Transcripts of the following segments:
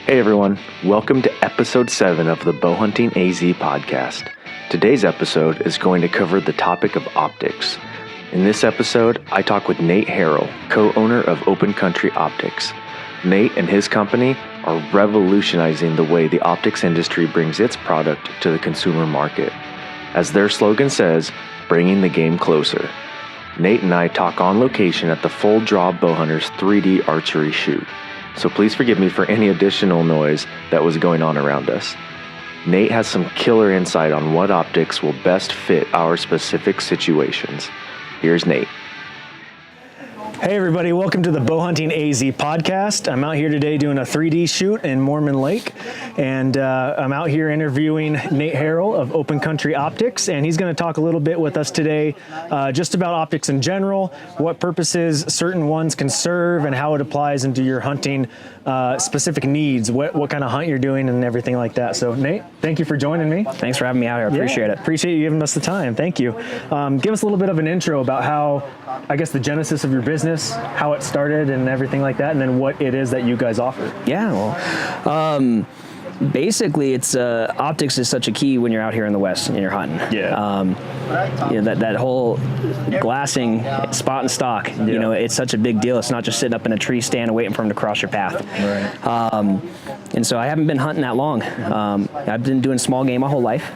Hey everyone, welcome to episode 7 of the Bowhunting AZ podcast. Today's episode is going to cover the topic of optics. In this episode, I talk with Nate Harrel, co-owner of Open Country Optics. Nate and his company are revolutionizing the way the optics industry brings its product to the consumer market. As their slogan says, bringing the game closer. Nate and I talk on location at the Full Draw Bowhunters 3D archery shoot. So please forgive me for any additional noise that was going on around us. Nate has some killer insight on what optics will best fit our specific situations. Here's Nate. Hey everybody, welcome to the Bowhunting AZ podcast. I'm out here today doing a 3D shoot in Mormon Lake, and I'm out here interviewing Nate Harrel of Open Country Optics, and he's going to talk a little bit with us today just about optics in general, what purposes certain ones can serve, and how it applies into your hunting specific needs, what kind of hunt you're doing and everything like that. So Nate, thank you for joining me. Thanks for having me out here. I appreciate it. Appreciate you giving us the time. Thank you. Give us a little bit of an intro about how, I guess, the genesis of your business, how it started and everything like that, and then what it is that you guys offer. Yeah, well, basically it's optics is such a key when you're out here in the West and you're hunting. That whole glassing, spot and stock, it's such a big deal. It's not just sitting up in a tree stand and waiting for them to cross your path. Right. And so I haven't been hunting that long. I've been doing small game my whole life.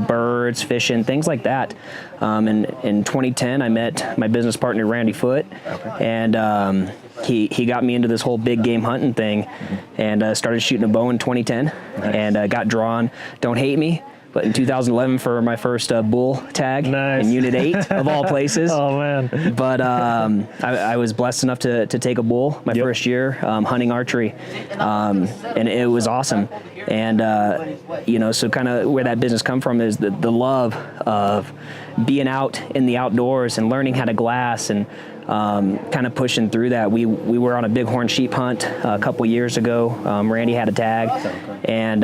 Birds, fishing, things like that. In 2010, I met my business partner, Randy Foote, and he got me into this whole big game hunting thing, and started shooting a bow in 2010, and got drawn. Don't hate me, but in 2011 for my first bull tag in Unit 8 of all places. Oh man! But I was blessed enough to take a bull my first year hunting archery, and it was awesome. And so kind of where that business come from is the love of being out in the outdoors and learning how to glass and kind of pushing through that. We were on a bighorn sheep hunt a couple years ago. Randy had a tag, and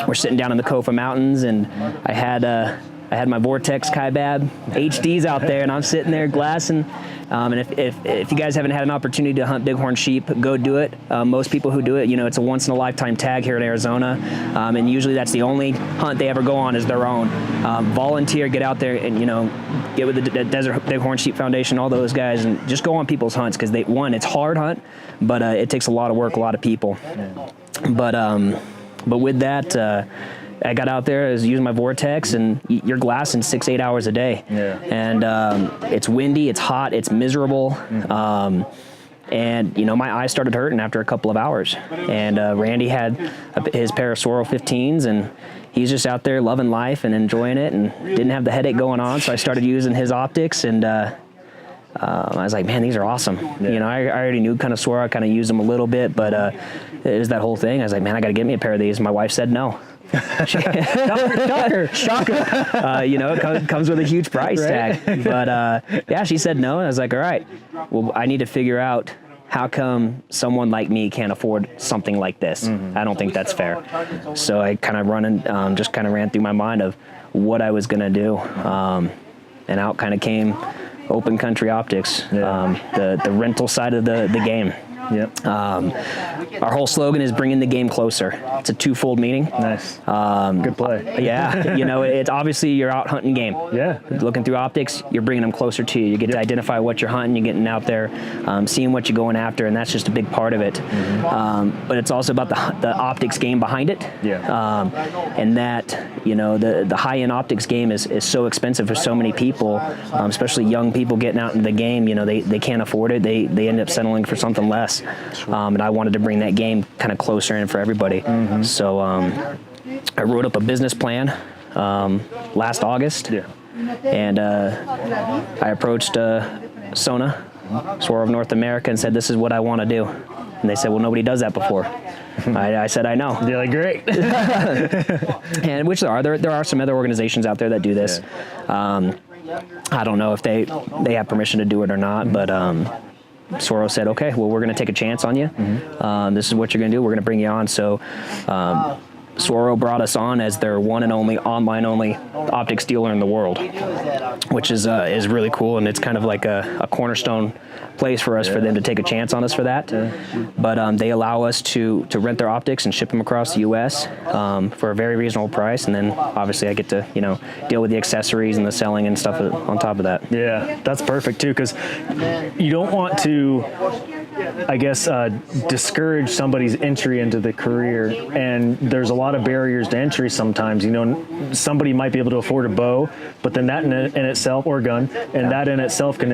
we're sitting down in the Kofa Mountains, and I had my Vortex Kaibab HDs out there, and I'm sitting there glassing. And if you guys haven't had an opportunity to hunt bighorn sheep, go do it. Most people who do it, it's a once in a lifetime tag here in Arizona, and usually that's the only hunt they ever go on is their own. Volunteer, get out there and get with the Desert Bighorn Sheep Foundation, all those guys, and just go on people's hunts because it's hard hunt, but it takes a lot of work, a lot of people. But with that. I got out there, I was using my Vortex, and you're glassing 6-8 hours a day. And it's windy, it's hot, it's miserable. And my eyes started hurting after a couple of hours. And Randy had his pair of Swirl 15s, and he's just out there loving life and enjoying it, and didn't have the headache going on. So I started using his optics, and I was like, man, these are awesome. I already knew kind of Swirl, I kind of used them a little bit, but it was that whole thing. I was like, man, I got to get me a pair of these. My wife said no. Shocker. It comes with a huge price tag. But she said no, and I was like, all right, well, I need to figure out how come someone like me can't afford something like this. I don't think that's fair. So I kind of ran through my mind of what I was going to do, and out kind of came Open Country Optics, the rental side of the game. Our whole slogan is bringing the game closer. It's a twofold meaning. Nice. Good play. It's obviously you're out hunting game. Looking through optics, you're bringing them closer to you. You get to identify what you're hunting. You're getting out there, seeing what you're going after, and that's just a big part of it. But it's also about the optics game behind it. And that, the high-end optics game is so expensive for so many people, especially young people getting out into the game. They can't afford it. They end up settling for something less. And I wanted to bring that game kind of closer in for everybody. So I wrote up a business plan last August, and I approached Sona, Swirl of North America, and said, this is what I want to do. And they said, well, nobody does that before. I said, I know. They're like, great. And which there are some other organizations out there that do this. I don't know if they have permission to do it or not, but Swirl said, okay, well, we're going to take a chance on you. This is what you're going to do. We're going to bring you on. So Soro brought us on as their one and only online only optics dealer in the world, which is really cool, and it's kind of like a cornerstone place for us for them to take a chance on us for that. But they allow us to rent their optics and ship them across the U.S. For a very reasonable price, and then obviously I get to deal with the accessories and the selling and stuff on top of that. Yeah, that's perfect too, because you don't want to, I guess, discourage somebody's entry into the career, and there's a lot of barriers to entry sometimes. Somebody might be able to afford a bow, but then that in itself, or gun, and that in itself can,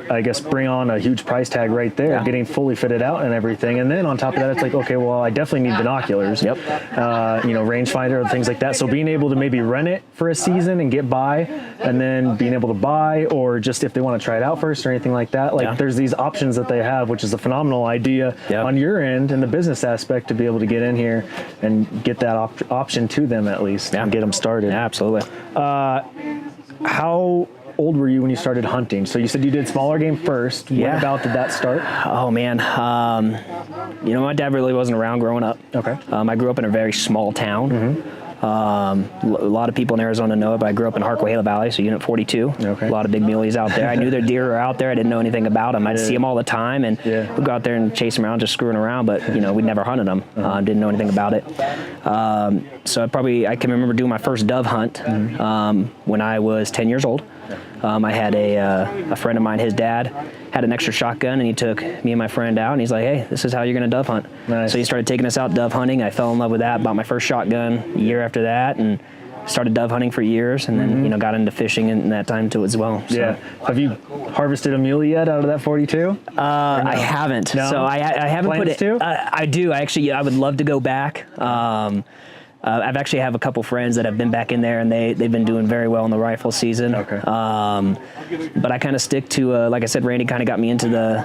I guess, bring on a huge price tag right there, getting fully fitted out and everything. And then on top of that, it's like, okay, well, I definitely need binoculars, rangefinder and things like that. So being able to maybe rent it for a season and get by, and then being able to buy, or just if they want to try it out first or anything like that, there's these options that they have, which is a phenomenal idea on your end and the business aspect to be able to get in here and get that option to them at least and get them started. Yeah, absolutely. How old were you when you started hunting? So you said you did smaller game first. When about did that start? Oh man, my dad really wasn't around growing up. Okay. I grew up in a very small town. A lot of people in Arizona know it, but I grew up in Harquahala Valley, so Unit 42. Okay. A lot of big muleys out there. I knew their deer were out there. I didn't know anything about them. I'd see them all the time, and we'd go out there and chase them around, just screwing around, but we'd never hunted them. Didn't know anything about it. So I can remember doing my first dove hunt when I was 10 years old. I had a friend of mine, his dad had an extra shotgun, and he took me and my friend out, and he's like, hey, this is how you're going to dove hunt. Nice. So he started taking us out dove hunting. I fell in love with that, bought my first shotgun a year after that, and started dove hunting for years, and then got into fishing in that time too as well. So. Yeah. Have you harvested a muley yet out of that 42? I haven't. No? So I haven't Plans put it. to? I do. I would love to go back. I've actually have a couple friends that have been back in there, and they've been doing very well in the rifle season. Okay. But I kind of stick to like I said, Randy kind of got me into the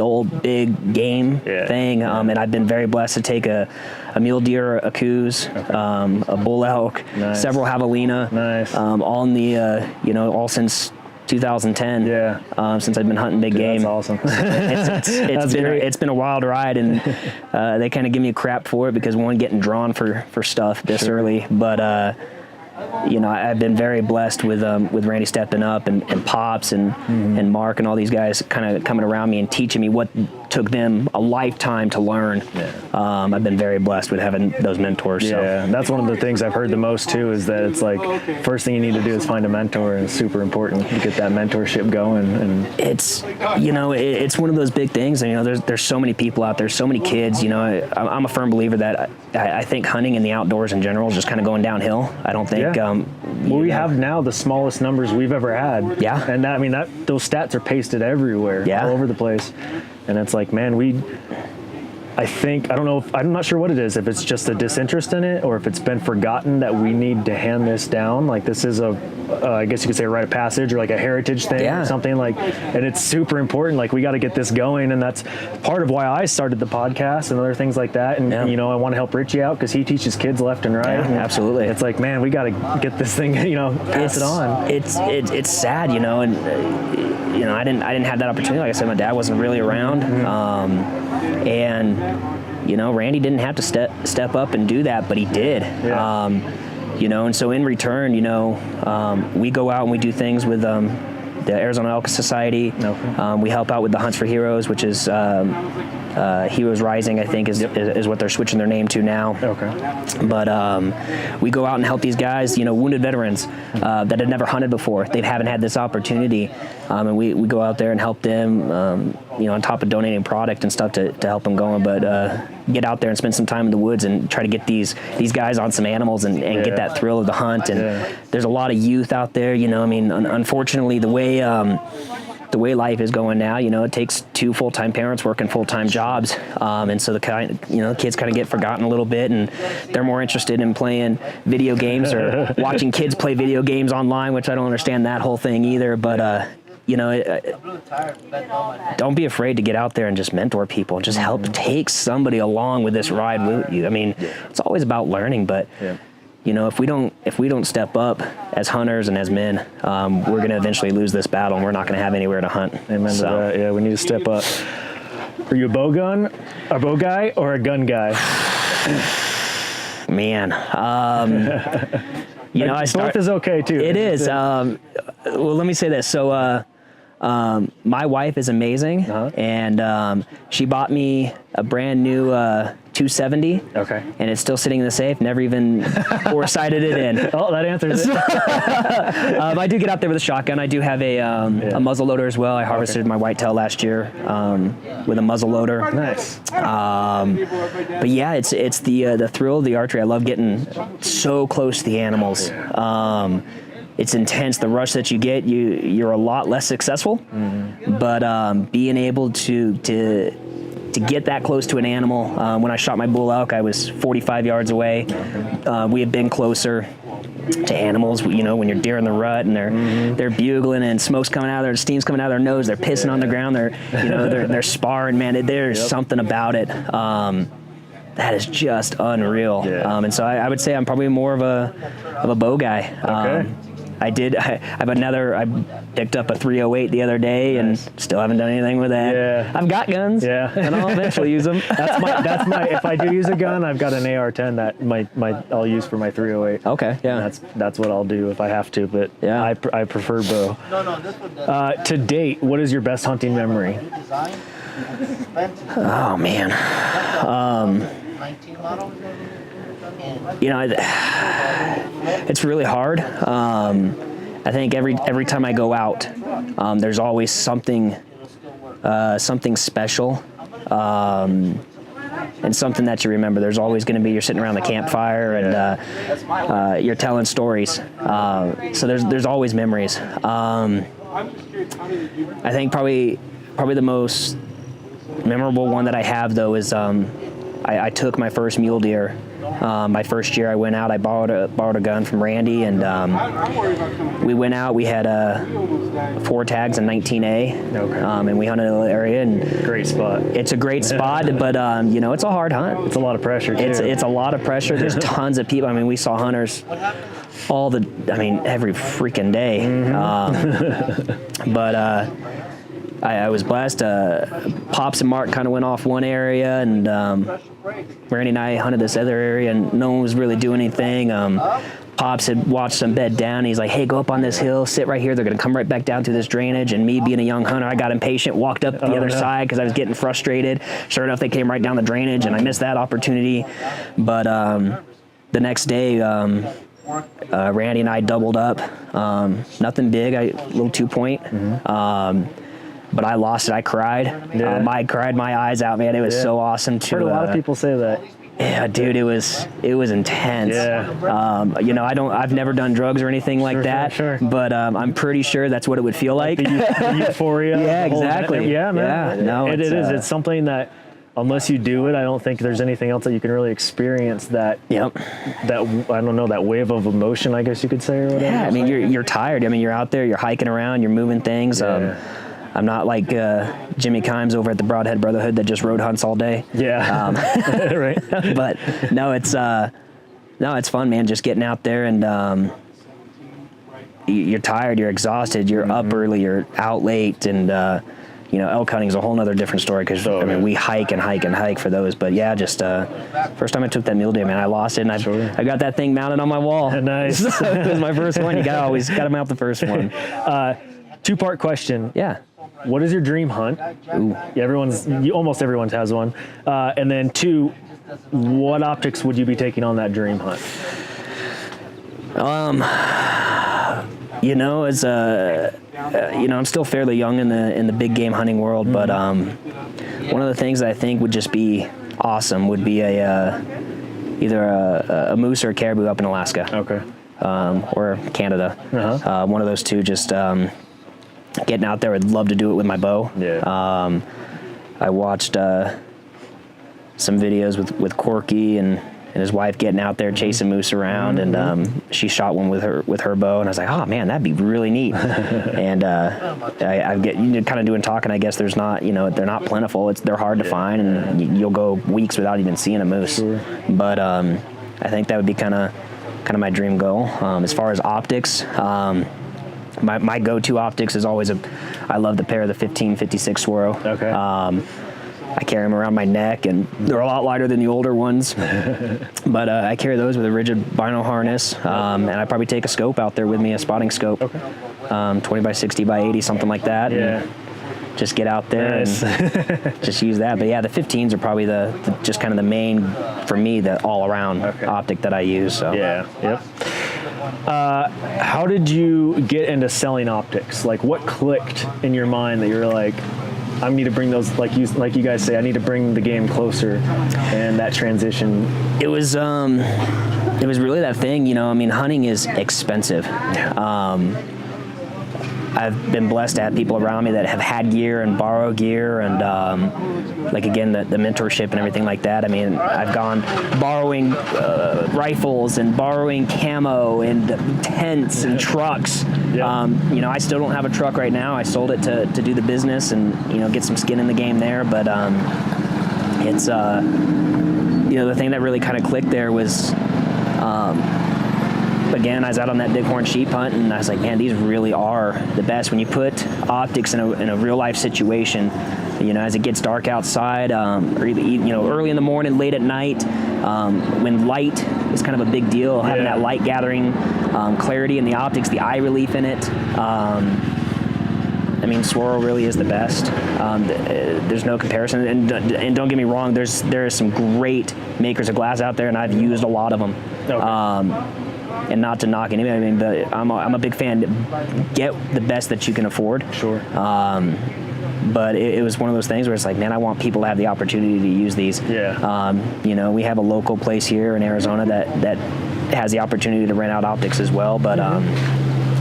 old big game thing, and I've been very blessed to take a mule deer, a coos, a bull elk, several javelina, all in the all since 2010. Since I've been hunting big game. That's awesome. It's been a wild ride, and they kind of give me crap for it because getting drawn for stuff this early, but I've been very blessed with Randy stepping up and Pops and Mark and all these guys kind of coming around me and teaching me what took them a lifetime to learn. I've been very blessed with having those mentors. Yeah, that's one of the things I've heard the most too, is that it's like first thing you need to do is find a mentor, and it's super important to get that mentorship going. And it's it's one of those big things. And there's so many people out there, so many kids. I'm a firm believer that I think hunting and the outdoors in general is just kind of going downhill. I don't think. We have now the smallest numbers we've ever had. Yeah. And those stats are pasted everywhere, all over the place. And it's like, man, I'm not sure what it is, if it's just a disinterest in it or if it's been forgotten that we need to hand this down. Like this is I guess you could say a rite of passage or like a heritage thing or something and it's super important. Like we got to get this going. And that's part of why I started the podcast and other things like that. And, I want to help Richie out because he teaches kids left and right. Yeah, and absolutely. It's like, man, we got to get this thing, pass it on. It's sad, and, I didn't have that opportunity. Like I said, my dad wasn't really around. And Randy didn't have to step up and do that, but he did. And so in return, we go out and we do things with the Arizona Elk Society. We help out with the Hunts for Heroes, which is Heroes Rising, I think, is what they're switching their name to now. But we go out and help these guys, wounded veterans that had never hunted before. They haven't had this opportunity, and we go out there and help them, on top of donating product and stuff to help them going. But get out there and spend some time in the woods and try to get these guys on some animals and get that thrill of the hunt. And there's a lot of youth out there, unfortunately, the way life is going now, it takes 2 full-time parents working full-time jobs, and so the kids kind of get forgotten a little bit, and they're more interested in playing video games or watching kids play video games online, which I don't understand that whole thing either. But don't be afraid to get out there and just mentor people and just help take somebody along with this ride with you. It's always about learning, but. If we don't step up as hunters and as men, we're going to eventually lose this battle, and we're not going to have anywhere to hunt. Amen to that. Yeah, we need to step up. Are you a bow guy, or a gun guy? Man, you know, both is okay too. It is. Well, let me say this. So, my wife is amazing, and she bought me a brand new 270. Okay. And it's still sitting in the safe. Never even foresighted it in. Oh, that answers it. I do get out there with a shotgun. I do have a muzzle loader as well. I harvested my whitetail last year with a muzzle loader. Nice. But yeah, it's the thrill of the archery. I love getting so close to the animals. It's intense. The rush that you get, you're a lot less successful. But being able to get that close to an animal. When I shot my bull elk, I was 45 yards away. We had been closer to animals, you know, when you're deer in the rut and they're bugling and smoke's coming out of their, steam's coming out of their nose, they're pissing on the ground, they're sparring, man. There's something about it that is just unreal. And so I would say I'm probably more of a bow guy. Okay. I picked up a 308 the other day and still haven't done anything with that. Yeah. I've got guns. Yeah. And I'll eventually use them. That's my, if I do use a gun, I've got an AR-10 that I'll use for my 308. Okay. Yeah. And that's what I'll do if I have to, but yeah. I prefer bow. To date, what is your best hunting memory? Oh man. You know, it's really hard. I think every time I go out, there's always something special, and something that you remember. There's always going to be, you're sitting around the campfire and you're telling stories. So there's always memories. I think probably the most memorable one that I have though is I took my first mule deer. My first year I went out, I borrowed a gun from Randy, and we went out. We had 4 tags in 19A, and we hunted a little area. And great spot. It's a great spot, but you know, it's a hard hunt. It's a lot of pressure too. It's a lot of pressure. There's tons of people. I mean, we saw hunters every freaking day. But I was blessed. Pops and Mark kind of went off one area, and Randy and I hunted this other area, and no one was really doing anything. Pops had watched them bed down. He's like, hey, go up on this hill, sit right here. They're going to come right back down through this drainage. And me being a young hunter, I got impatient, walked up the other side because I was getting frustrated. Sure enough, they came right down the drainage, and I missed that opportunity. But the next day, Randy and I doubled up. Nothing big, a little 2-point. But I lost it. I cried. I cried my eyes out, man. It was so awesome to. I've heard a lot of people say that. Yeah, dude, it was intense. Yeah. You know, I've never done drugs or anything like that. Sure. But I'm pretty sure that's what it would feel like. The euphoria. Yeah, exactly. Yeah, man. Yeah, no, it is. It's something that, unless you do it, I don't think there's anything else that you can really experience that. Yep. That, I don't know, that wave of emotion, I guess you could say, or whatever. Yeah, I mean, you're tired. I mean, you're out there, you're hiking around, you're moving things. I'm not like Jimmy Kimes over at the Broadhead Brotherhood that just road hunts all day. Yeah. Right. But no, it's fun, man. Just getting out there, and you're tired, you're exhausted, you're up early, you're out late, and you know, elk hunting is a whole nother different story because I mean, we hike and hike and hike for those. But yeah, just first time I took that mule deer, man, I lost it, and I got that thing mounted on my wall. Nice. So it was my first one. You always got to mount the first one. 2-part question. Yeah. What is your dream hunt? Ooh. Almost everyone has one. And then 2, what optics would you be taking on that dream hunt? You know, as you know, I'm still fairly young in the big game hunting world, but one of the things that I think would just be awesome would be either a moose or a caribou up in Alaska. Okay. Or Canada. One of those two. Just getting out there, I'd love to do it with my bow. Yeah. I watched some videos with Corky and his wife getting out there chasing moose around, and she shot one with her bow, and I was like, oh man, that'd be really neat. And I get kind of doing talking. I guess there's not, you know, they're not plentiful. They're hard to find, and you'll go weeks without even seeing a moose. Sure. But I think that would be kind of my dream goal. As far as optics. My go-to optics is always I love the pair of the 1556 Swaro. Okay. I I carry them around my neck, and they're a lot lighter than the older ones. But I carry those with a rigid vinyl harness, and I probably take a scope out there with me, a spotting scope, 20 by 60 by 80, something like that. Yeah. Just get out there and just use that. But yeah, the 15s are probably the just kind of the main, for me, the all-around optic that I use. So. Yeah. Yep. How did you get into selling optics? Like, what clicked in your mind that you were like, I need to bring those, like you guys say, I need to bring the game closer, and that transition? It was really that thing, you know. I mean, hunting is expensive. I've been blessed to have people around me that have had gear and borrow gear, and like, again, the mentorship and everything like that. I mean, I've gone borrowing rifles and borrowing camo and tents and trucks. Yeah. You know, I still don't have a truck right now. I sold it to do the business and, you know, get some skin in the game there. But it's, you know, the thing that really kind of clicked there was, again, I was out on that bighorn sheep hunt, and I was like, man, these really are the best. When you put optics in a real life situation, you know, as it gets dark outside, or you know, early in the morning, late at night, when light is kind of a big deal, having that light gathering clarity in the optics, the eye relief in it. I mean, swirl really is the best. There's no comparison, and don't get me wrong, there are some great makers of glass out there, and I've used a lot of them. Okay. And not to knock anybody, I mean, but I'm a big fan. Get the best that you can afford. Sure. But it was one of those things where it's like, man, I want people to have the opportunity to use these. Yeah. You know, we have a local place here in Arizona that has the opportunity to rent out optics as well, but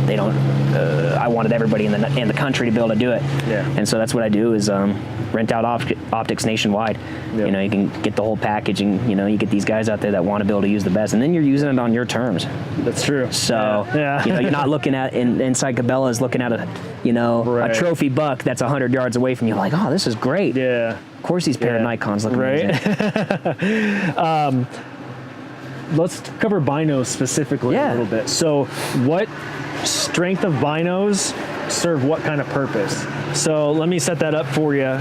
they don't. I wanted everybody in the country to be able to do it. Yeah. And so that's what I do is rent out optics nationwide. Yep. You know, you can get the whole package, and, you know, you get these guys out there that want to be able to use the best, and then you're using it on your terms. That's true. So, you know, you're not looking at, inside Cabela's looking at a trophy buck that's 100 yards away from you, like, oh, this is great. Yeah. Of course these pair of Nikons look amazing. Let's cover binos specifically a little bit. So what strength of binos serve what kind of purpose? So let me set that up for you.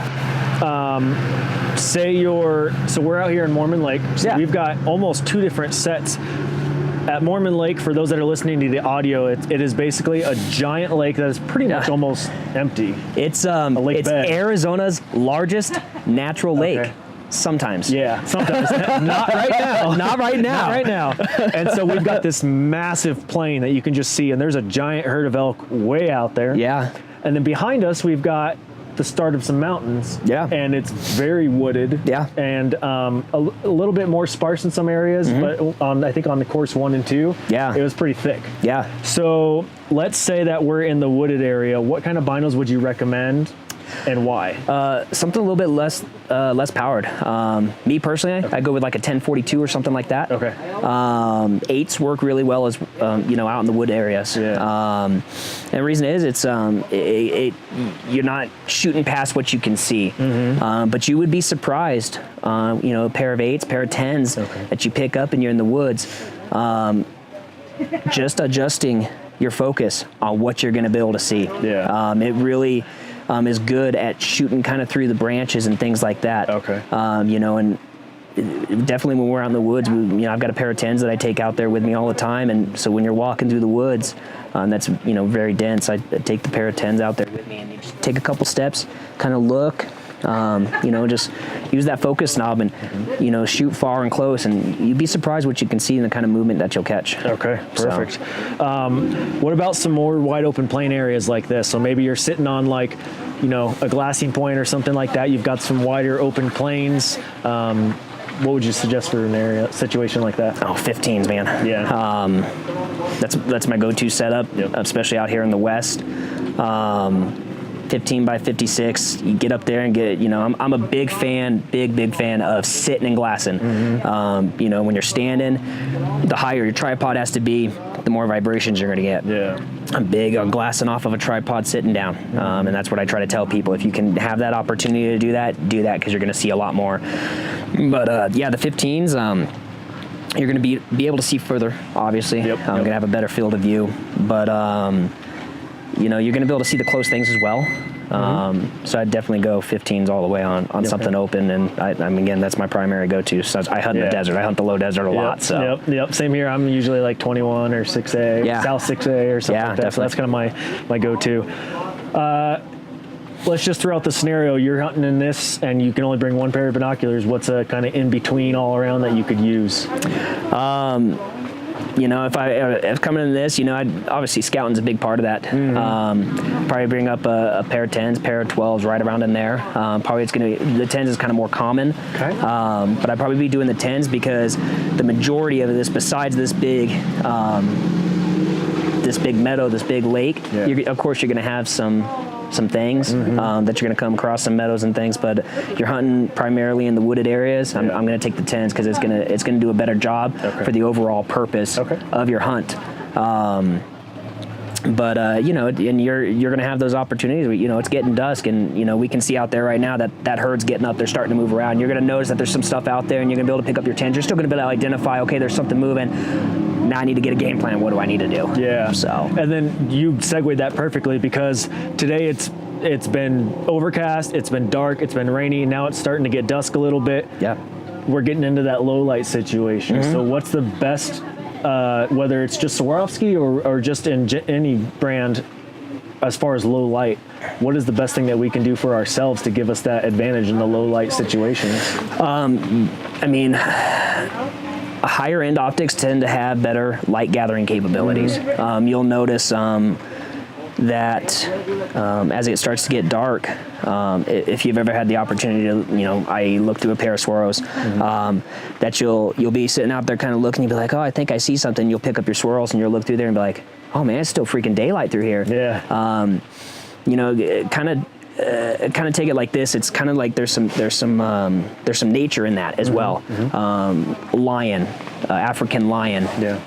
So we're out here in Mormon Lake. So we've got almost two different sets. At Mormon Lake, for those that are listening to the audio, it is basically a giant lake that is pretty much almost empty. It's Arizona's largest natural lake. Sometimes. Yeah, sometimes. Not right now. Not right now. Not right now. And so we've got this massive plain that you can just see, and there's a giant herd of elk way out there. Yeah. And then behind us, we've got the start of some mountains. Yeah. And it's very wooded. Yeah. And a little bit more sparse in some areas, but I think on the course 1 and 2, it was pretty thick. Yeah. So let's say that we're in the wooded area. What kind of binos would you recommend? And why? Something a little bit less powered. Me personally, I go with like a 1042 or something like that. Okay. 8s work really well as you know, out in the wood areas. Yeah. And the reason is you're not shooting past what you can see. But you would be surprised. You know, a pair of 8s, pair of 10s that you pick up and you're in the woods. Just adjusting your focus on what you're going to be able to see. Yeah. It really is good at shooting kind of through the branches and things like that. Okay. You know, and definitely when we're out in the woods, I've got a pair of 10s that I take out there with me all the time, and so when you're walking through the woods, that's, you know, very dense, I take the pair of 10s out there with me, and you just take a couple steps, kind of look, you know, just use that focus knob and, you know, shoot far and close, and you'd be surprised what you can see in the kind of movement that you'll catch. Okay, perfect. What about some more wide open plain areas like this? So maybe you're sitting on, like, you know, a glassing point or something like that. You've got some wider open plains. What would you suggest for an situation like that? Oh, 15s, man. Yeah. That's my go-to setup, especially out here in the West. 15 by 56, you get up there and get, you know, I'm a big fan of sitting and glassing. You know, when you're standing, the higher your tripod has to be, the more vibrations you're going to get. Yeah. I'm big on glassing off of a tripod sitting down, and that's what I try to tell people. If you can have that opportunity to do that because you're going to see a lot more. But yeah, the 15s, you're going to be able to see further, obviously. You're going to have a better field of view, but you know, you're going to be able to see the close things as well. So I'd definitely go 15s all the way on something open. And I mean, again, that's my primary go-to. So I hunt in the desert. I hunt the low desert a lot. So Yep. Same here. I'm usually like 21 or 6A, South 6A or something like that. Definitely. So that's kind of my go-to. Let's just throw out the scenario. You're hunting in this and you can only bring one pair of binoculars. What's a kind of in between all around that you could use? If coming into this, I'd obviously scouting's a big part of that. Probably bring up a pair of 10s, pair of 12s right around in there. Probably the 10s is kind of more common. Okay. But I'd probably be doing the 10s because the majority of this, besides this big meadow, this big lake, of course you're going to have some things that you're going to come across, some meadows and things, but you're hunting primarily in the wooded areas. I'm going to take the 10s because it's going to do a better job for the overall purpose of your hunt. And you're going to have those opportunities. It's getting dusk, and we can see out there right now that herd's getting up. They're starting to move around. You're going to notice that there's some stuff out there, and you're going to be able to pick up your 10s. You're still going to be able to identify, okay, there's something moving. Now I need to get a game plan. What do I need to do? Yeah. So. And then you segued that perfectly because today it's been overcast, it's been dark, it's been rainy. Now it's starting to get dusk a little bit. Yeah. We're getting into that low light situation. So what's the best, whether it's just Swarovski or just in any brand, as far as low light, what is the best thing that we can do for ourselves to give us that advantage in the low light situations? Higher end optics tend to have better light gathering capabilities. You'll notice that as it starts to get dark, if you've ever had the opportunity to, I look through a pair of swirls, that you'll be sitting out there kind of looking, you'll be like, oh, I think I see something. You'll pick up your swirls and you'll look through there and be like, oh man, it's still freaking daylight through here. Yeah. Kind of take it like this. It's kind of like there's some nature in that as well. Lion, African lion. Yeah.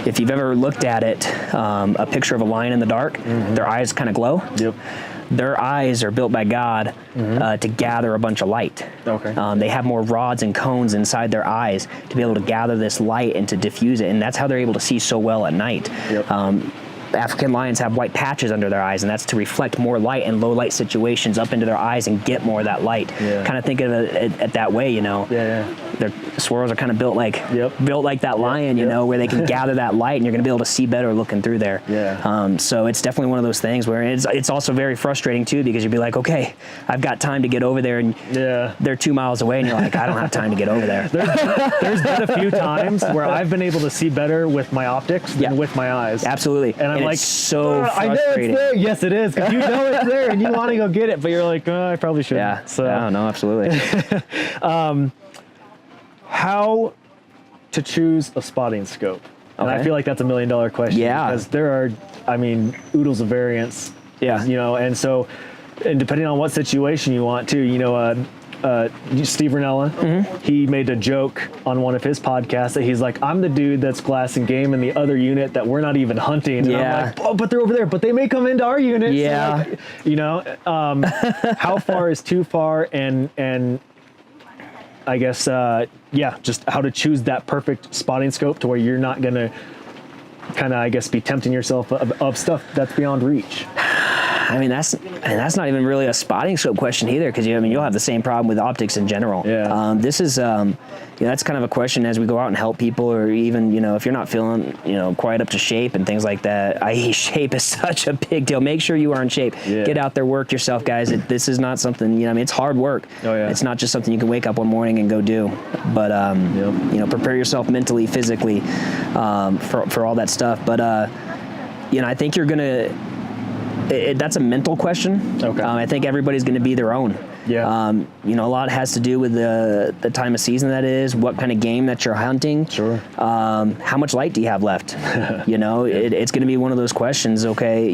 If you've ever looked at it, a picture of a lion in the dark, their eyes kind of glow. Yep. Their eyes are built by God to gather a bunch of light. Okay. They have more rods and cones inside their eyes to be able to gather this light and to diffuse it, and that's how they're able to see so well at night. Yep. African lions have white patches under their eyes, and that's to reflect more light in low light situations up into their eyes and get more of that light. Yeah. Kind of think of it that way, Yeah. Their swirls are kind of built like that lion, where they can gather that light, and you're going to be able to see better looking through there. Yeah. So it's definitely one of those things where it's also very frustrating too, because you'd be like, okay, I've got time to get over there, and they're 2 miles away, and you're like, I don't have time to get over there. There's been a few times where I've been able to see better with my optics than with my eyes. Absolutely. And I'm like, it's so frustrating. I know it's there. Yes, it is. Because you know it's there and you want to go get it, but you're like, oh, I probably shouldn't. Yeah. So, no, absolutely. How to choose a spotting scope? And I feel like that's $1 million question. Yeah. Because there are, oodles of variants. Yeah. And so, and depending on what situation you want to, Steve Ranella, he made a joke on one of his podcasts that he's like, I'm the dude that's glass and game in the other unit that we're not even hunting. And I'm like, oh, but they're over there, but they may come into our unit. Yeah. So how far is too far? And I guess, just how to choose that perfect spotting scope to where you're not going to kind of, be tempting yourself of stuff that's beyond reach. That's not even really a spotting scope question either, because you'll have the same problem with optics in general. Yeah. This is that's kind of a question as we go out and help people, or even if you're not feeling quite up to shape and things like that. Shape is such a big deal. Make sure you are in shape. Yeah. Get out there, work yourself, guys. This is not something it's hard work. Oh, yeah. It's not just something you can wake up one morning and go do. But prepare yourself mentally, physically, for all that stuff. But I think you're gonna. That's a mental question. Okay. I think everybody's going to be their own. Yeah. A lot has to do with the time of season that is, what kind of game that you're hunting. Sure. How much light do you have left? It's going to be one of those questions. Okay,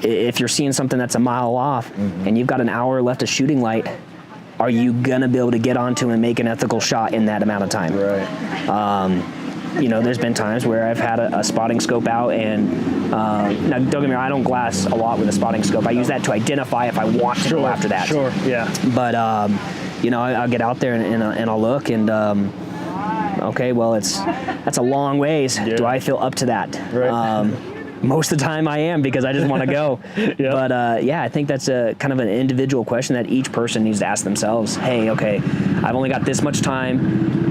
if you're seeing something that's a mile off and you've got an hour left of shooting light, are you going to be able to get onto and make an ethical shot in that amount of time? Right. There's been times where I've had a spotting scope out, and now don't get me wrong, I don't glass a lot with a spotting scope. I use that to identify if I want to go after that. Sure, yeah. But I'll get out there and I'll look, and okay, well that's a long ways. Yeah. Do I feel up to that? Right. most of the time I am because I just want to go. Yep. But yeah, I think that's a kind of an individual question that each person needs to ask themselves. Hey, okay, I've only got this much time.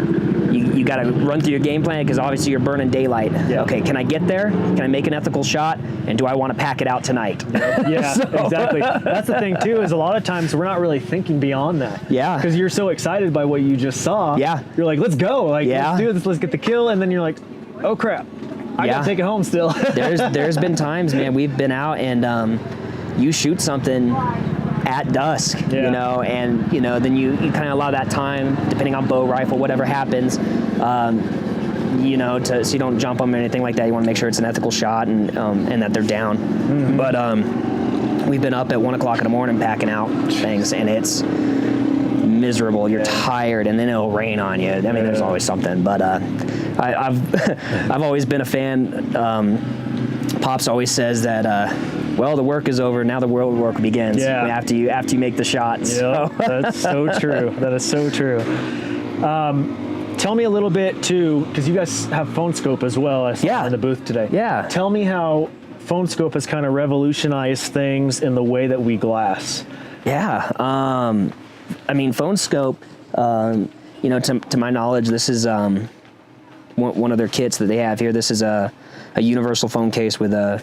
You got to run through your game plan because obviously you're burning daylight. Yeah. Okay, can I get there? Can I make an ethical shot? And do I want to pack it out tonight? Yeah, exactly. That's the thing too, is a lot of times we're not really thinking beyond that. Yeah. Because you're so excited by what you just saw. Yeah. You're like, let's go. Like, Yeah. let's do this. Let's get the kill. And then you're like, oh crap, I Yeah. gotta take it home still. There's been times, man, we've been out and you shoot something at dusk, Yeah. you know, and, you know, then you kind of allow that time, depending on bow, rifle, whatever happens, you know, so you don't jump them or anything like that. You want to make sure it's an ethical shot and that they're down. Mm-hmm. But we've been up at 1 o'clock in the morning packing out things, and it's miserable. You're tired, and then it'll rain on you. I mean, there's always something. But I've always been a fan. Pops always says that, well, the work is over. Now the real work begins. Yeah. After you make the shots. Yeah, that's so true. That is so true. Tell me a little bit too, because you guys have phone scope as well. I saw in the booth today. Yeah. Tell me how phone scope has kind of revolutionized things in the way that we glass. Yeah. I mean, phone scope. You know, to my knowledge, this is one of their kits that they have here. This is a universal phone case with a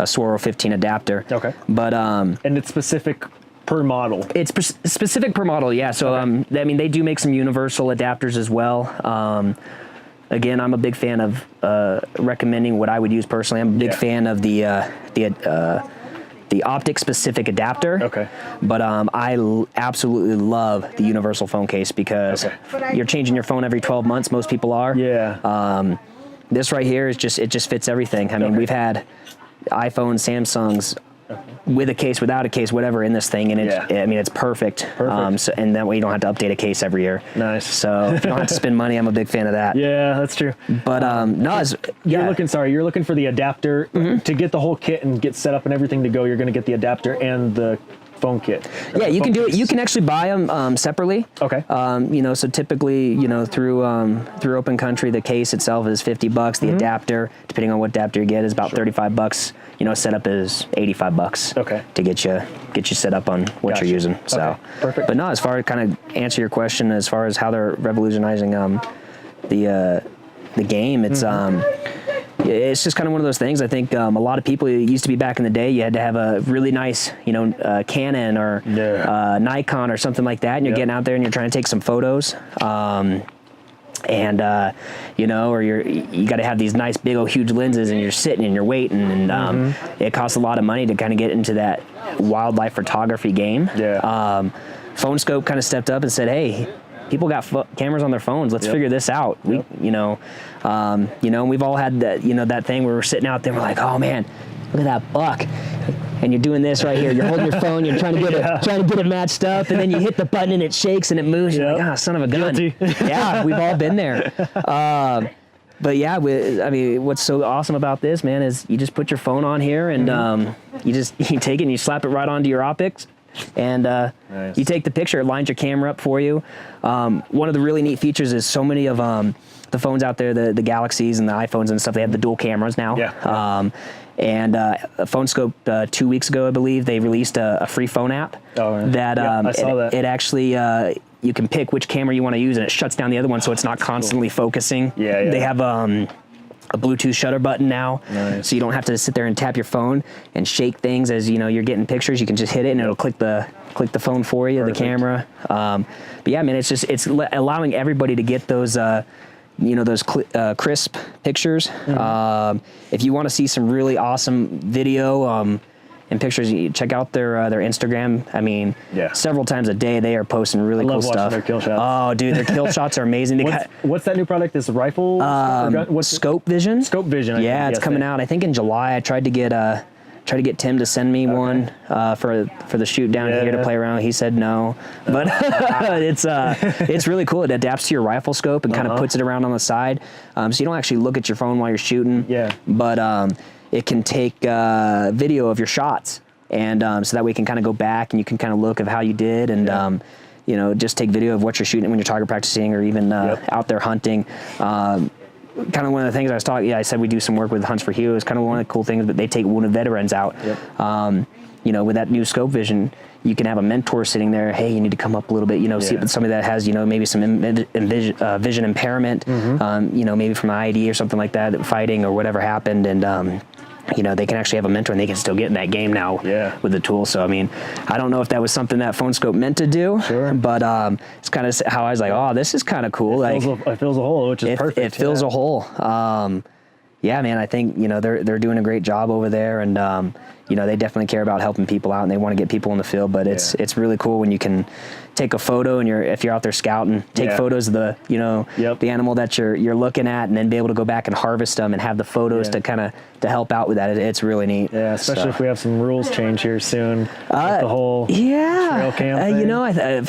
Swirl 15 adapter. Okay. But and it's specific per model. It's specific per model, yeah. So I mean, they do make some universal adapters as well. Again, I'm a big fan of recommending what I would use personally. I'm a big fan of the optic specific adapter. Okay. But I absolutely love the universal phone case because you're changing your phone every 12 months. Most people are. Yeah. This right here is it just fits everything. I mean, we've had iPhones, Samsungs, with a case, without a case, whatever in this thing, and I mean, it's perfect. So, and that way you don't have to update a case every year. Nice. So if you don't have to spend money, I'm a big fan of that. Yeah, that's true. But no, you're looking for the adapter to get the whole kit and get set up and everything to go. You're going to get the adapter and the phone kit. Yeah, you can do it. You can actually buy them separately. Okay. You know, so typically, you know, through Open Country, the case itself is $50. The adapter, depending on what adapter you get, is about $35. You know, setup is $85. Okay. To get you set up on what you're using. So perfect. But no, as far as kind of answer your question, as far as how they're revolutionizing the game, it's just kind of one of those things. I think a lot of people, it used to be back in the day, you had to have a really nice, you know, Canon or Nikon or something like that, and you're getting out there and you're trying to take some photos. You know, or you got to have these nice big old huge lenses, and you're sitting and you're waiting, and it costs a lot of money to kind of get into that wildlife photography game. Yeah. Phone Scope kind of stepped up and said, hey, people got cameras on their phones. Let's figure this out. You know, and we've all had that, you know, that thing where we're sitting out there, we're like, oh man, look at that buck. And you're doing this right here. You're holding your phone. You're trying to get it matched up, and then you hit the button and it shakes and it moves. You're like, son of a gun. Yeah, we've all been there. But yeah, I mean, what's so awesome about this, man, is you just put your phone on here and you take it and you slap it right onto your optics. And nice. You take the picture, it lines your camera up for you. One of the really neat features is so many of the phones out there, the Galaxies and the iPhones and stuff, they have the dual cameras now. And Phone Scope 2 weeks ago, I believe, they released a free phone app that I saw that. It actually you can pick which camera you want to use, and it shuts down the other one, so it's not constantly focusing. They have a Bluetooth shutter button now, so you don't have to sit there and tap your phone and shake things as you know you're getting pictures. You can just hit it and it'll click the phone for you, the camera. But yeah, man, it's allowing everybody to get those those crisp pictures. If you want to see some really awesome video and pictures, you check out their Instagram. I mean, several times a day they are posting really cool stuff. Their kill shots. Oh, dude, their kill shots are amazing. What's that new product? This rifle? What's Scope Vision? Scope Vision. Yeah, it's coming out. I think in July. I tried to get Tim to send me one for the shoot down here to play around. He said no, but it's really cool. It adapts to your rifle scope and kind of puts it around on the side, so you don't actually look at your phone while you're shooting. But it can take video of your shots, and so that way you can kind of go back and you can kind of look at how you did, and just take video of what you're shooting when you're target practicing or even out there hunting. kind of one of the things I was talking. Yeah, I said we do some work with Hunts for Heroes. Kind of one of the cool things, but they take wounded veterans out. Yep. With that new scope vision, you can have a mentor sitting there. Hey, you need to come up a little bit. See somebody that has maybe some vision impairment. Maybe from an ID or something like that, fighting or whatever happened, and they can actually have a mentor and they can still get in that game now with the tool. So, I mean, I don't know if that was something that Phone Scope meant to do, but it's kind of how I was like, oh, this is kind of cool. It fills a hole, which is perfect. It fills a hole. Man, I think, they're doing a great job over there, and, they definitely care about helping people out and they want to get people in the field, but it's really cool when you can take a photo and if you're out there scouting, take photos of the, the animal that you're looking at, and then be able to go back and harvest them and have the photos to kind of to help out with that. It's really neat. Yeah, especially if we have some rules change here soon. With the whole trail cam thing.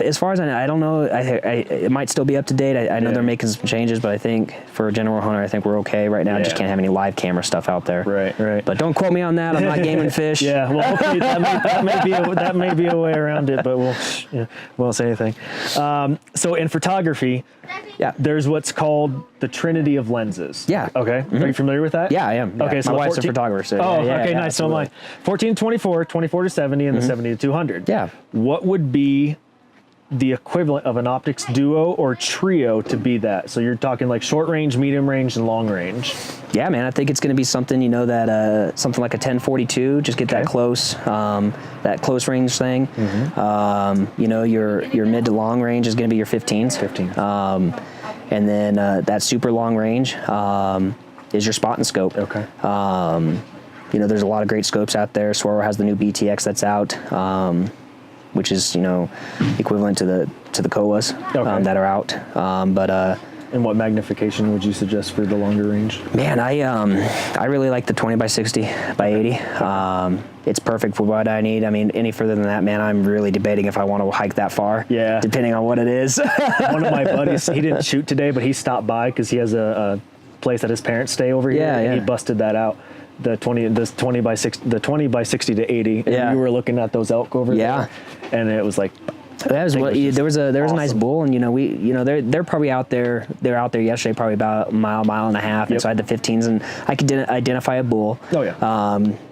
As far as I know, I don't know. It might still be up to date. I know they're making some changes, but I think for a general hunter, I think we're okay right now. Just can't have any live camera stuff out there. Right. But don't quote me on that. I'm not gaming fish. Yeah, well, hopefully that may be a way around it, but we won't say anything. So in photography, there's what's called the Trinity of lenses. Yeah. Okay. Mm-hmm. Are you familiar with that? Yeah, I am. Okay, so my wife's a photographer. So okay, nice. So my 14 to 24, 24 to 70, and the 70 to 200. Yeah. What would be the equivalent of an optics duo or trio to be that? So you're talking like short range, medium range, and long range. Yeah, man, I think it's going to be something, that something like a 1042, just get that close range thing. Mm-hmm. Your mid to long range is going to be your 15s. And then that super long range is your spot and scope. Okay. There's a lot of great scopes out there. Swaro has the new BTX that's out, which is equivalent to the Kowas that are out. And what magnification would you suggest for the longer range? Man, I really like the 20 by 60 by 80. It's perfect for what I need. I mean, any further than that, man, I'm really debating if I want to hike that far. Yeah. Depending on what it is. One of my buddies, he didn't shoot today, but he stopped by because he has a place that his parents stay over here, and he busted that out. The 20 by 60 to 80. And you were looking at those elk over there, and it was like. That was there was a nice bull, and they're probably out there. They're out there yesterday, probably about a mile and a half inside the 15s, and I could identify a bull. Oh yeah.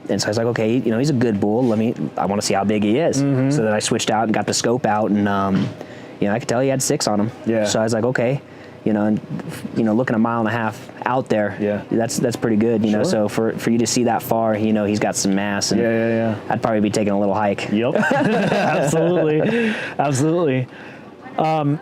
And so I was like, okay, he's a good bull. I want to see how big he is. Mm-hmm. So then I switched out and got the scope out, and I could tell he had 6 on him. Yeah. So I was like, okay. Looking a mile and a half out there, that's pretty good, Sure. So for you to see that far, he's got some mass, and I'd probably be taking a little hike. Yep, absolutely. And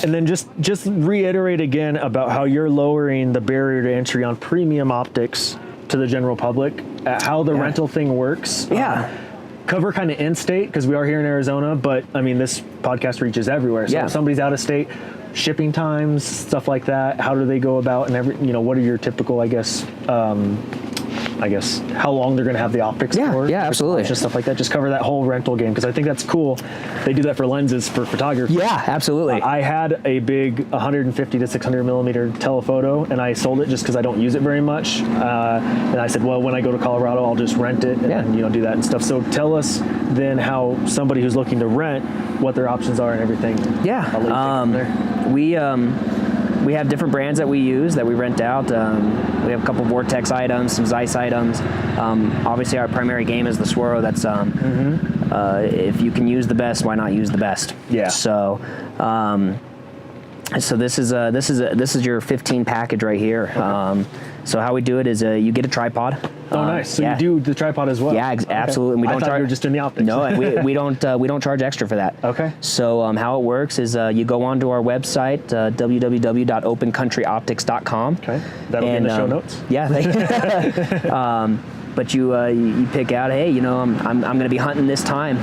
then just reiterate again about how you're lowering the barrier to entry on premium optics to the general public, how the rental thing works. Cover kind of in-state, because we are here in Arizona, but I mean, this podcast reaches everywhere. So if somebody's out of state, shipping times, stuff like that, how do they go about, and what are your typical, I guess, how long they're going to have the optics for? Yeah, absolutely. Just stuff like that. Just cover that whole rental game, because I think that's cool. They do that for lenses for photography. Yeah, absolutely. I had a big 150 to 600 millimeter telephoto, and I sold it just because I don't use it very much. And I said, well, when I go to Colorado, I'll just rent it and do that and stuff. So tell us then how somebody who's looking to rent, what their options are and everything. Yeah. We have different brands that we use that we rent out. We have a couple Vortex items, some Zeiss items. Obviously, our primary game is the Swaro. That's if you can use the best, why not use the best? Yeah. So this is your 15 package right here. Okay. So how we do it is you get a tripod. Oh, nice. So you do the tripod as well? Yeah, absolutely. And we don't charge. You were just in the optics. No, we don't charge extra for that. Okay. So how it works is you go onto our website www.opencountryoptics.com. Okay. That'll be in the show notes. Yeah. But you pick out, hey, I'm going to be hunting this time.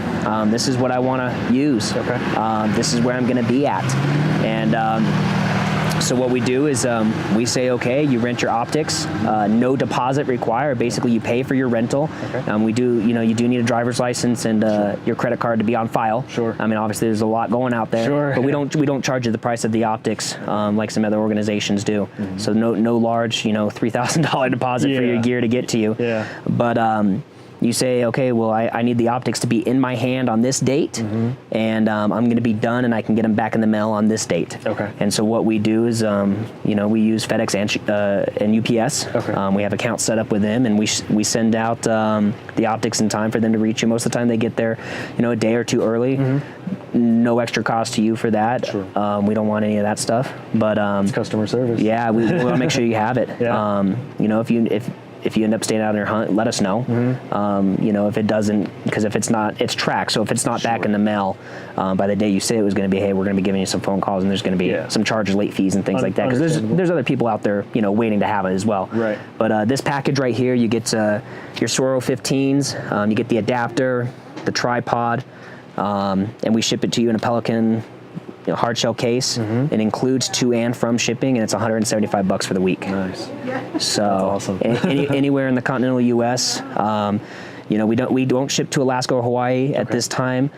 This is what I want to use. Okay. This is where I'm going to be at, and. So what we do is we say, okay, you rent your optics, no deposit required. Basically, you pay for your rental. Okay. You do need a driver's license and your credit card to be on file. Sure. I mean, obviously, there's a lot going out there. Sure. But we don't charge you the price of the optics like some other organizations do. Mm-hmm. So no large, $3,000 deposit for your gear to get to you. Yeah. But you say, okay, well, I need the optics to be in my hand on this date, and I'm going to be done, and I can get them back in the mail on this date. Okay. And so what we do is, we use FedEx and UPS. Okay. We have accounts set up with them, and we send out the optics in time for them to reach you. Most of the time, they get there, a day or two early. No extra cost to you for that. Sure. We don't want any of that stuff, but it's customer service. yeah, we want to make sure you have it. Yeah. If you end up staying out on your hunt, let us know. If it doesn't, because if it's not, it's tracked. So if it's not back in the mail by the day you say it was going to be, hey, we're going to be giving you some phone calls, and there's going to be some charges, late fees, and things like that. Because there's other people out there, waiting to have it as well. Right. But this package right here, you get your Swirl 15s, you get the adapter, the tripod, and we ship it to you in a Pelican hard shell case. It includes to and from shipping, and it's $175 for the week. Nice. So that's awesome. Anywhere in the continental U.S. We don't ship to Alaska or Hawaii at this time.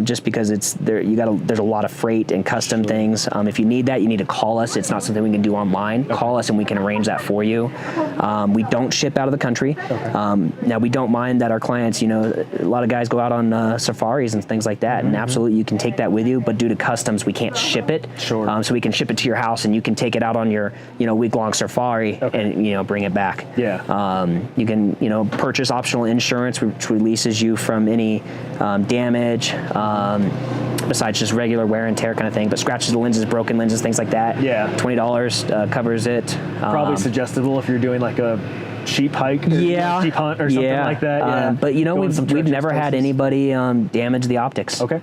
Just because there's a lot of freight and custom things. If you need that, you need to call us. It's not something we can do online. Call us and we can arrange that for you. We don't ship out of the country. Now, we don't mind that our clients, a lot of guys go out on safaris and things like that, and absolutely you can take that with you, but due to customs, we can't ship it. Sure. So we can ship it to your house, and you can take it out on your, week-long safari and, bring it back. Yeah. You can, purchase optional insurance, which releases you from any damage, besides just regular wear and tear kind of thing, but scratches of lenses, broken lenses, things like that. Yeah. $20 covers it. Probably suggestible if you're doing like a sheep hike or sheep hunt or something like that. Yeah. But we've never had anybody damage the optics. Okay.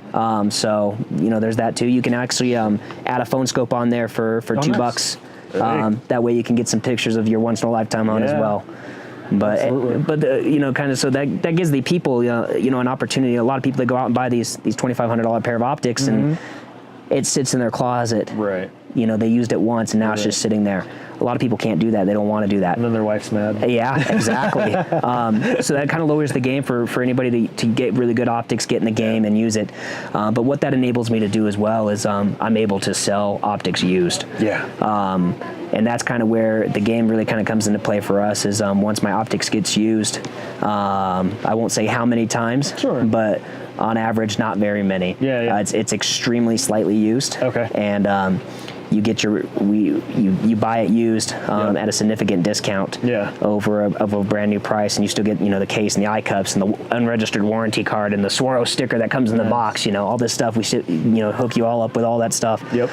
So there's that too. You can actually add a phone scope on there for $2. Nice. That way you can get some pictures of your once in a lifetime hunt as well. But kind of so that gives the people an opportunity. A lot of people that go out and buy these $2,500 pair of optics, and it sits in their closet. Right. They used it once, and now it's just sitting there. A lot of people can't do that. They don't want to do that. And then their wife's mad. Yeah, exactly. So that kind of lowers the game for anybody to get really good optics, get in the game, and use it. But what that enables me to do as well is I'm able to sell optics used. Yeah. And that's kind of where the game really kind of comes into play for us is once my optics gets used, I won't say how many times, but on average, not very many. Yeah. It's extremely slightly used. Okay. And you get you buy it used at a significant discount over a brand new price, and you still get the case and the eye cups and the unregistered warranty card and the Swirl sticker that comes in the box. All this stuff we should hook you all up with all that stuff. Yep.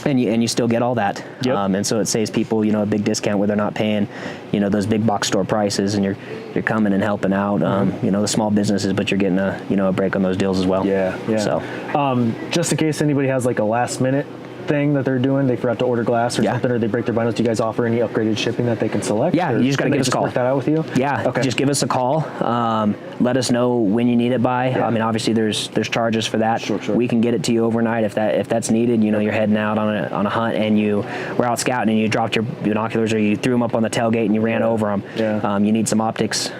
And you still get all that. Yep. And so it saves people a big discount where they're not paying those big box store prices, and you're coming and helping out the small businesses, but you're getting a break on those deals as well. Yeah. So just in case anybody has like a last minute thing that they're doing, they forgot to order glass or something, or they break their binos, do you guys offer any upgraded shipping that they can select? Yeah, you just got to give us a call. Work that out with you? Yeah, okay. Just give us a call. Let us know when you need it by. I mean, obviously there's charges for that. Sure. We can get it to you overnight if that's needed. You're heading out on a hunt and you were out scouting and you dropped your binoculars or you threw them up on the tailgate and you ran over them. Yeah. You need some optics.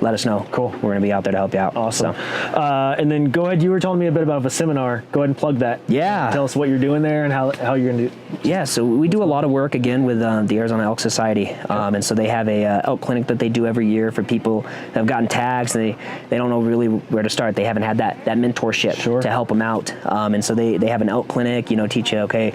Let us know. Cool. We're going to be out there to help you out. Awesome. So. And then go ahead. You were telling me a bit about a seminar. Go ahead and plug that. Yeah. Tell us what you're doing there and how you're going to do. Yeah. So we do a lot of work again with the Arizona Elk Society, and so they have a elk clinic that they do every year for people that have gotten tags. And they don't know really where to start. They haven't had that mentorship to help them out. And so they have an elk clinic. Teach you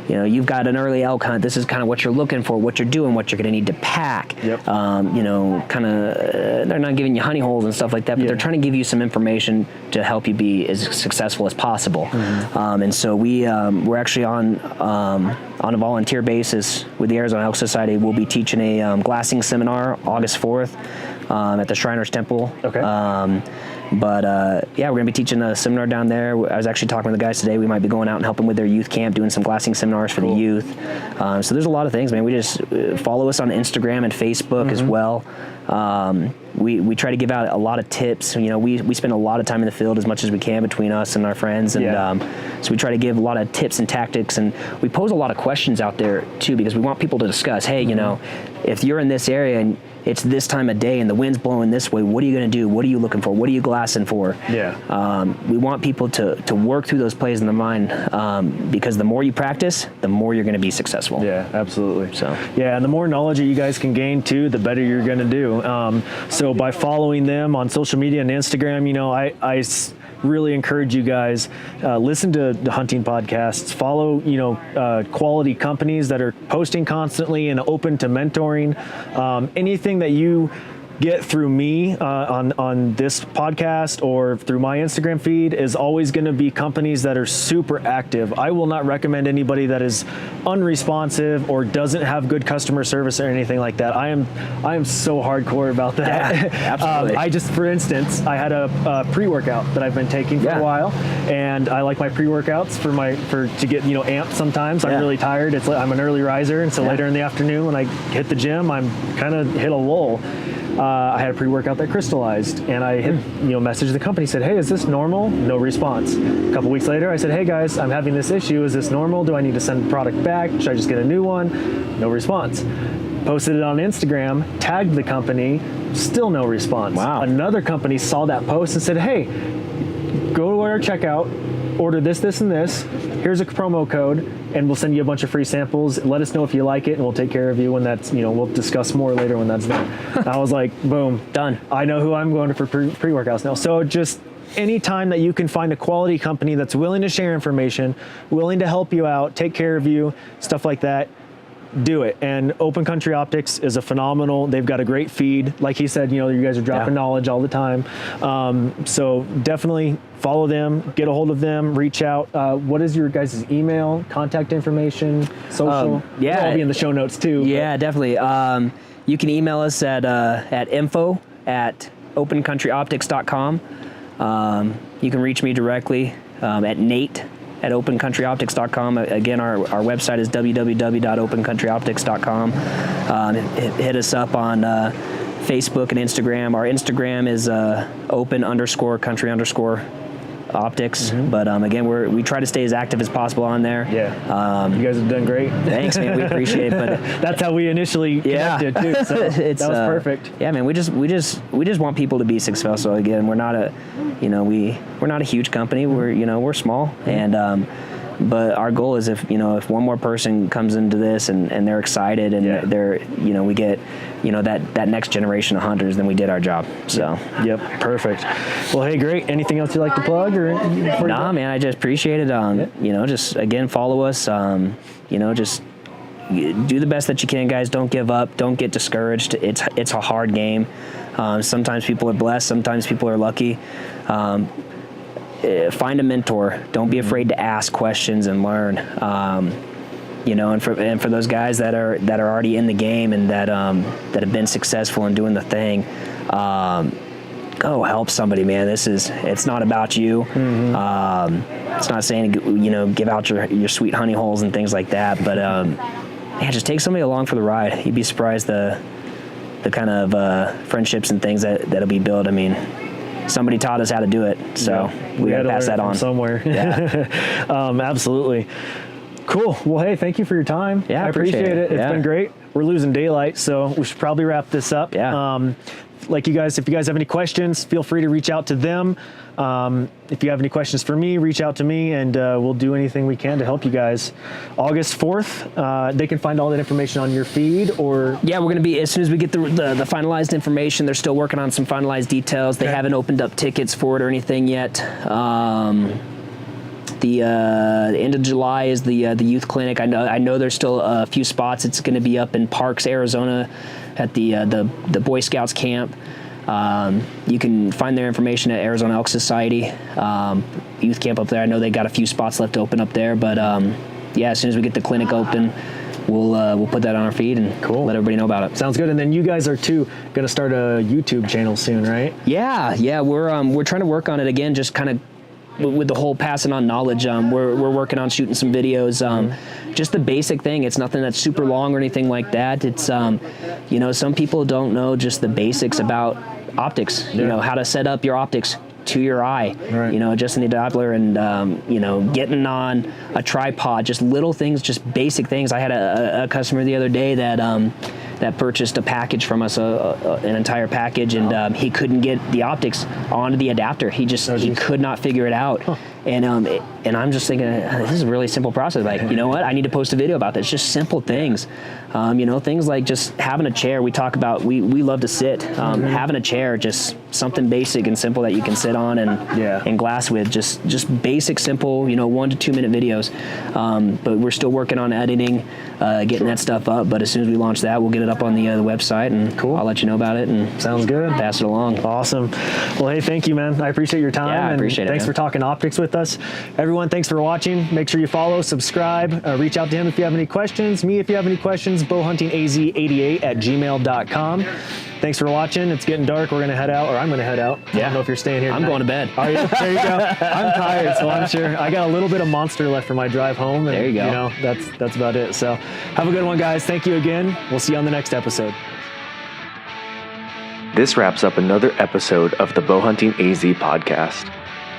you've got an early elk hunt. This is kind of what you're looking for, what you're doing, what you're going to need to pack. Yep. They're not giving you honey holes and stuff like that, but they're trying to give you some information to help you be as successful as possible. And so we're actually on a volunteer basis with the Arizona Elk Society. We'll be teaching a glassing seminar August 4th at the Shriners Temple. Okay. But we're going to be teaching a seminar down there. I was actually talking with the guys today. We might be going out and helping with their youth camp, doing some glassing seminars for the youth. So there's a lot of things, man. We just follow us on Instagram and Facebook as well. We try to give out a lot of tips. We spend a lot of time in the field as much as we can between us and our friends. And so we try to give a lot of tips and tactics. And we pose a lot of questions out there, too, because we want people to discuss, hey, if you're in this area and it's this time of day and the wind's blowing this way, what are you going to do? What are you looking for? What are you glassing for? We want people to work through those plays in their mind because the more you practice, the more you're going to be successful. Yeah, absolutely. So and the more knowledge that you guys can gain too, the better you're going to do. So by following them on social media and Instagram, I really encourage you guys, listen to the hunting podcasts, follow, quality companies that are posting constantly and open to mentoring. Anything that you get through me on this podcast or through my Instagram feed is always going to be companies that are super active. I will not recommend anybody that is unresponsive or doesn't have good customer service or anything like that. I am so hardcore about that. Yeah, absolutely. For instance, I had a pre-workout that I've been taking for a while, and I like my pre-workouts to get amped sometimes. I'm really tired. I'm an early riser, and so later in the afternoon when I hit the gym, I'm kind of hit a lull. I had a pre-workout that crystallized, and I messaged the company, said, hey, is this normal? No response. A couple weeks later, I said, hey guys, I'm having this issue. Is this normal? Do I need to send the product back? Should I just get a new one? No response. Posted it on Instagram, tagged the company, still no response. Wow. Another company saw that post and said, hey, go to our checkout, order this, this, and this. Here's a promo code, and we'll send you a bunch of free samples. Let us know if you like it, and we'll take care of you when that's, we'll discuss more later when that's done. I was like, boom, done. I know who I'm going for pre-workouts now. So just anytime that you can find a quality company that's willing to share information, willing to help you out, take care of you, stuff like that, do it. And Open Country Optics is a phenomenal, they've got a great feed. Like he said, you guys are dropping knowledge all the time. So definitely follow them, get a hold of them, reach out. What is your guys' email, contact information, social? It'll all be in the show notes too. Yeah, definitely. You can email us at info@opencountryoptics.com. You can reach me directly at Nate@opencountryoptics.com. Again, our website is www.opencountryoptics.com. Hit us up on Facebook and Instagram. Our Instagram is open_country_optics. But again, we try to stay as active as possible on there. Yeah. You guys have done great. Thanks, man. We appreciate it. But that's how we initially connected too. So that was perfect. Yeah, man. We just want people to be successful. Again, we're not a, we're not a huge company. We're small, and but our goal is if one more person comes into this and they're excited and they're we get that next generation of hunters, then we did our job. So yep, perfect. Well, hey, great. Anything else you'd like to plug or? Nah, man. I just appreciate it. Just again follow us. Just do the best that you can, guys. Don't give up. Don't get discouraged. It's a hard game. Sometimes people are blessed. Sometimes people are lucky. Find a mentor. Don't be afraid to ask questions and learn. And for those guys that are already in the game and that have been successful in doing the thing, go help somebody, man. It's not about you. It's not saying give out your sweet honey holes and things like that, but just take somebody along for the ride. You'd be surprised the kind of friendships and things that'll be built. I mean, somebody taught us how to do it, so we got to pass that on somewhere. Yeah. Absolutely. Cool. Well, hey, thank you for your time. Yeah, I appreciate it. It's been great. We're losing daylight, so we should probably wrap this up. Yeah. If you guys have any questions, feel free to reach out to them. If you have any questions for me, reach out to me, and we'll do anything we can to help you guys. August 4th, they can find all that information on your feed, or? Yeah, we're going to be, as soon as we get the finalized information, they're still working on some finalized details. They haven't opened up tickets for it or anything yet. The end of July is the youth clinic. I know there's still a few spots. It's going to be up in Parks, Arizona, at the Boy Scouts camp. You can find their information at Arizona Elk Society youth camp up there. I know they got a few spots left to open up there, but as soon as we get the clinic open, we'll put that on our feed and let everybody know about it. Sounds good. And then you guys are too going to start a YouTube channel soon, right? Yeah. We're trying to work on it again, just kind of with the whole passing on knowledge. We're working on shooting some videos. Just the basic thing. It's nothing that's super long or anything like that. It's some people don't know just the basics about optics. How to set up your optics to your eye, adjusting the Doppler and, getting on a tripod, just little things, just basic things. I had a customer the other day that purchased a package from us, an entire package, and he couldn't get the optics onto the adapter. He could not figure it out. And I'm just thinking, this is a really simple process. Like, you know what? I need to post a video about this. Just simple things. Things like just having a chair. We talk about, we love to sit. Having a chair, just something basic and simple that you can sit on and glass with. Just basic, simple, 1 to 2 minute videos. But we're still working on editing, getting that stuff up. But as soon as we launch that, we'll get it up on the website, and I'll let you know about it. And sounds good. Pass it along. Awesome. Well, hey, thank you, man. I appreciate your time. Yeah, I appreciate it. Thanks for talking optics with us. Everyone, thanks for watching. Make sure you follow, subscribe, reach out to him if you have any questions. Me, if you have any questions, bowhuntingaz88@gmail.com. Thanks for watching. It's getting dark. We're going to head out, or I'm going to head out. I don't know if you're staying here I'm tonight. going to bed. Are you? There you go. I'm tired, so I'm sure I got a little bit of Monster left for my drive home. And, there you go. That's about it. So have a good one, guys. Thank you again. We'll see you on the next episode. This wraps up another episode of the Bowhunting AZ podcast.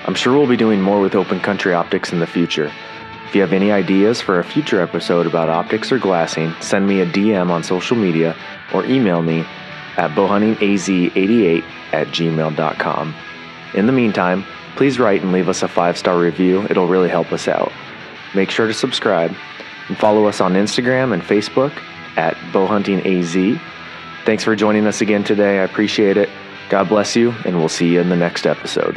I'm sure we'll be doing more with open country optics in the future. If you have any ideas for a future episode about optics or glassing, send me a DM on social media or email me at bowhuntingaz88@gmail.com. In the meantime, please write and leave us a 5-star review. It'll really help us out. Make sure to subscribe and follow us on Instagram and Facebook at bowhuntingaz. Thanks for joining us again today. I appreciate it. God bless you, and we'll see you in the next episode.